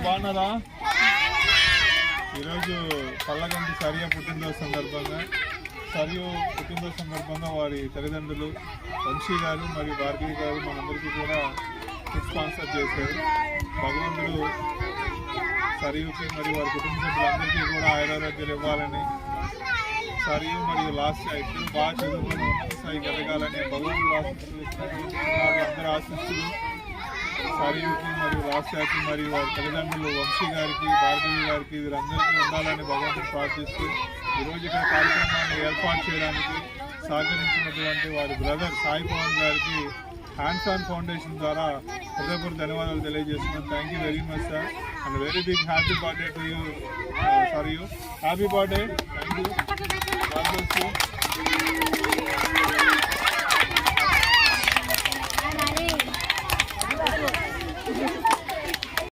బాగున్నారా? ఈరోజు పల్లగంటి సరియు పుట్టినరోజు సందర్భంగా వారి తల్లిదండ్రులు వంశీ గారు మరియు భార్గవి గారు మనందరికీ కూడా ఫుడ్ స్పాన్సర్ చేశారు. భగవంతుడు సరియుకి మరియు వారి కుటుంబ సభ్యులందరికీ కూడా ఆయురారోగ్యాలు ఇవ్వాలని, సరియు మరియు లాస్ట్ ఇద్దరు బాగా చదువుకుని ఉన్నత స్థాయికి ఎదగాలని భగవంతుడు అందరూ ఆశిస్తులు సరియుకి మరియు లాస్యాకి మరియు వారి తల్లిదండ్రులు వంశీ గారికి భార్గవి గారికి వీరందరికీ ఉండాలని భగవంతుడు ప్రార్థిస్తూ ఈరోజు ఇక్కడ కార్యక్రమాన్ని ఏర్పాటు చేయడానికి సహకరించినటువంటి వారి బ్రదర్ సాయి పవన్ గారికి హ్యాండ్స్ ఆన్ ఫౌండేషన్ ద్వారా హృదయపూర్వక ధన్యవాదాలు తెలియజేస్తున్నాను. Thank you very much sir and very big happy birthday to you సరియు. Happy birthday. Thank you.